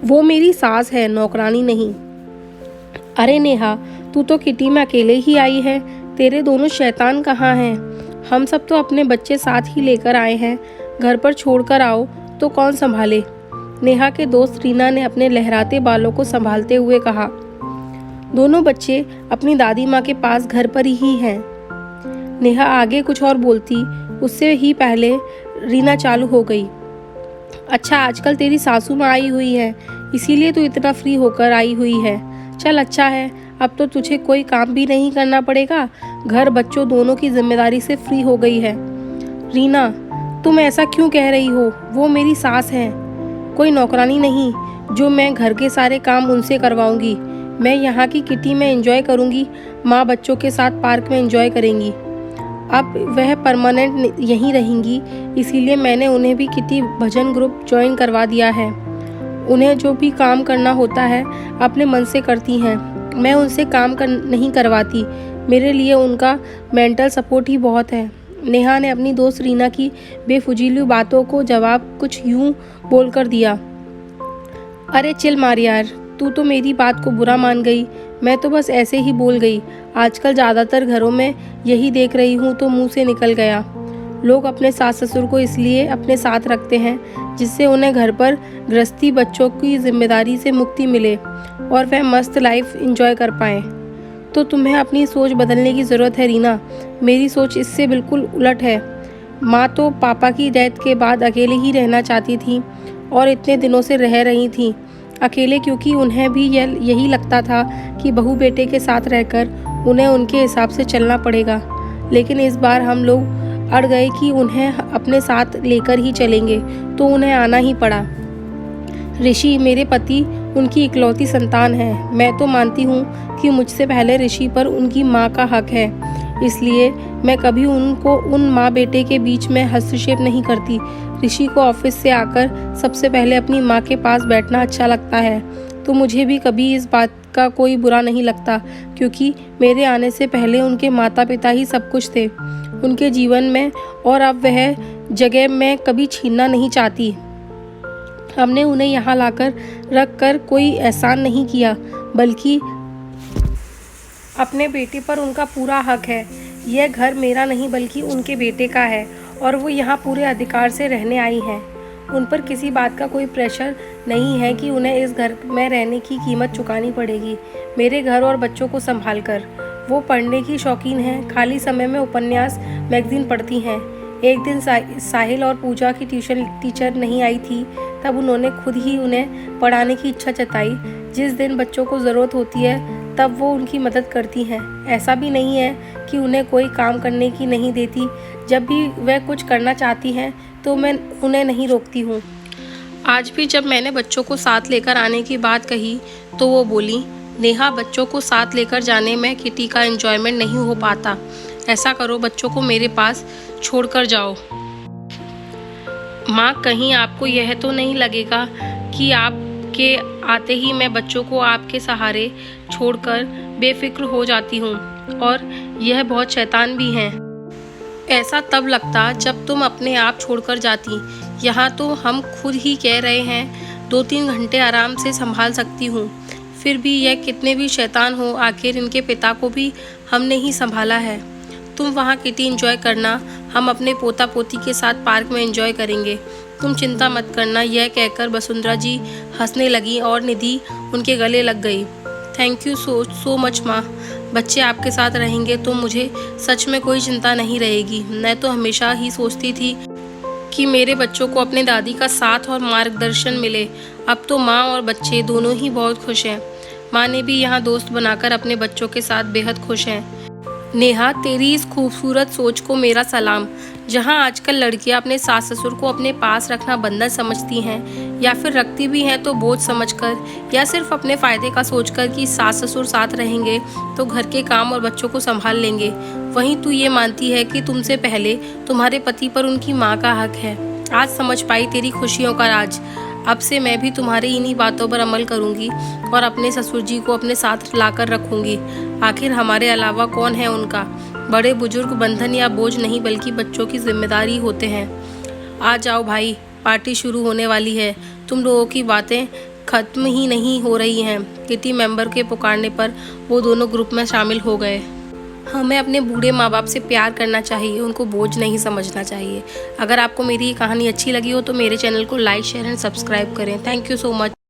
वो मेरी सास है, नौकरानी नहीं। अरे नेहा, तू तो किटी में अकेले ही आई है, तेरे दोनों शैतान कहाँ हैं? हम सब तो अपने बच्चे साथ ही लेकर आए हैं, घर पर छोड़कर आओ तो कौन संभाले? नेहा के दोस्त रीना ने अपने लहराते बालों को संभालते हुए कहा। दोनों बच्चे अपनी दादी माँ के पास घर पर ही हैं। नेहा आगे कुछ और बोलती, उससे ही पहले रीना चालू हो गई। अच्छा, आजकल तेरी सासू माँ आई हुई है, इसीलिए तू इतना फ्री होकर आई हुई है। चल अच्छा है, अब तो तुझे कोई काम भी नहीं करना पड़ेगा, घर बच्चों दोनों की जिम्मेदारी से फ्री हो गई है। रीना, तुम ऐसा क्यों कह रही हो? वो मेरी सास है, कोई नौकरानी नहीं जो मैं घर के सारे काम उनसे करवाऊंगी। मैं यहाँ की किटी में एंजॉय करूँगी, माँ बच्चों के साथ पार्क में एंजॉय करेंगी। अब वह परमानेंट यहीं रहेंगी, इसीलिए मैंने उन्हें भी किटी भजन ग्रुप ज्वाइन करवा दिया है। उन्हें जो भी काम करना होता है अपने मन से करती हैं, मैं उनसे काम नहीं करवाती। मेरे लिए उनका मेंटल सपोर्ट ही बहुत है। नेहा ने अपनी दोस्त रीना की बेफुजीली बातों को जवाब कुछ यूं बोलकर दिया। अरे चिल मार यार, तू तो मेरी बात को बुरा मान गई, मैं तो बस ऐसे ही बोल गई। आजकल ज़्यादातर घरों में यही देख रही हूँ तो मुंह से निकल गया। लोग अपने सास ससुर को इसलिए अपने साथ रखते हैं जिससे उन्हें घर पर गृहस्थी बच्चों की जिम्मेदारी से मुक्ति मिले और वह मस्त लाइफ एंजॉय कर पाएँ। तो तुम्हें अपनी सोच बदलने की ज़रूरत है रीना, मेरी सोच इससे बिल्कुल उलट है। माँ तो पापा की डेथ के बाद अकेले ही रहना चाहती थी और इतने दिनों से रह रही थी अकेले, क्योंकि उन्हें भी यही लगता था कि बहू बेटे के साथ रहकर उन्हें उनके हिसाब से चलना पड़ेगा। लेकिन इस बार हम लोग अड़ गए कि उन्हें अपने साथ लेकर ही चलेंगे, तो उन्हें आना ही पड़ा। ऋषि मेरे पति उनकी इकलौती संतान है। मैं तो मानती हूँ कि मुझसे पहले ऋषि पर उनकी माँ का हक है, इसलिए मैं कभी उन माँ बेटे के बीच में हस्तक्षेप नहीं करती। ऋषि को ऑफिस से आकर सबसे पहले अपनी माँ के पास बैठना अच्छा लगता है, तो मुझे भी कभी इस बात का कोई बुरा नहीं लगता, क्योंकि मेरे आने से पहले उनके माता पिता ही सब कुछ थे उनके जीवन में, और अब वह जगह मैं कभी छीनना नहीं चाहती। हमने उन्हें यहाँ लाकर रख कर कोई एहसान नहीं किया, बल्कि अपने बेटे पर उनका पूरा हक है। यह घर मेरा नहीं बल्कि उनके बेटे का है और वो यहाँ पूरे अधिकार से रहने आई हैं। उन पर किसी बात का कोई प्रेशर नहीं है कि उन्हें इस घर में रहने की कीमत चुकानी पड़ेगी मेरे घर और बच्चों को संभाल कर। वो पढ़ने की शौकीन हैं, खाली समय में उपन्यास मैगजीन पढ़ती हैं। एक दिन साहिल और पूजा की ट्यूशन टीचर नहीं आई थी, तब उन्होंने खुद ही उन्हें पढ़ाने की इच्छा जताई। जिस दिन बच्चों को ज़रूरत होती है तब वो उनकी मदद करती हैं। ऐसा भी नहीं है कि उन्हें कोई काम करने की नहीं देती, जब भी वह कुछ करना चाहती हैं तो मैं उन्हें नहीं रोकती हूँ। आज भी जब मैंने बच्चों को साथ लेकर आने की बात कही तो वो बोली, नेहा बच्चों को साथ लेकर जाने में किटी का एंजॉयमेंट नहीं हो पाता। ऐसा करो, बच्चों को मेरे पास छोड़कर जाओ। माँ, कहीं आपको यह तो नहीं लगेगा कि आपके आते ही मैं बच्चों को आपके सहारे छोड़कर बेफिक्र हो जाती हूँ, और यह बहुत शैतान भी हैं। ऐसा तब लगता जब तुम अपने आप छोड़कर जाती। यहाँ तो हम खुद ही कह रहे हैं 2-3 घंटे आराम से संभाल सकती हूँ। फिर भी यह कितने भी शैतान हो, आखिर इनके पिता को भी हमने ही संभाला है। तुम वहाँ किटी एंजॉय करना, हम अपने पोता पोती के साथ पार्क में एंजॉय करेंगे। तुम चिंता मत करना। यह कहकर वसुंधरा जी हंसने लगी और निधि उनके गले लग गई। थैंक यू सो मच माँ, बच्चे आपके साथ रहेंगे तो मुझे सच में कोई चिंता नहीं रहेगी। मैं तो हमेशा ही सोचती थी कि मेरे बच्चों को अपने दादी का साथ और मार्गदर्शन मिले। अब तो माँ और बच्चे दोनों ही बहुत खुश हैं। माँ ने भी यहाँ दोस्त बनाकर अपने बच्चों के साथ बेहद खुश हैं। नेहा, तेरी इस खूबसूरत सोच को मेरा सलाम। जहाँ आजकल लड़कियाँ अपने सास ससुर को अपने पास रखना बंधन समझती हैं, या फिर रखती भी हैं तो बोझ समझकर, या सिर्फ अपने फ़ायदे का सोचकर कि सास ससुर साथ रहेंगे तो घर के काम और बच्चों को संभाल लेंगे, वहीं तू ये मानती है कि तुमसे पहले तुम्हारे पति पर उनकी माँ का हक है। आज समझ पाई तेरी खुशियों का राज। अब से मैं भी तुम्हारी इन्हीं बातों पर अमल करूँगी और अपने ससुर जी को अपने साथ लाकर रखूँगी। आखिर हमारे अलावा कौन है उनका? बड़े बुजुर्ग बंधन या बोझ नहीं बल्कि बच्चों की जिम्मेदारी होते हैं। आ जाओ भाई, पार्टी शुरू होने वाली है। तुम लोगों की बातें ख़त्म ही नहीं हो रही हैं। किटी मेंबर के पुकारने पर वो दोनों ग्रुप में शामिल हो गए। हमें अपने बूढ़े माँ बाप से प्यार करना चाहिए, उनको बोझ नहीं समझना चाहिए। अगर आपको मेरी ये कहानी अच्छी लगी हो तो मेरे चैनल को लाइक, शेयर एंड सब्सक्राइब करें। Thank you so much.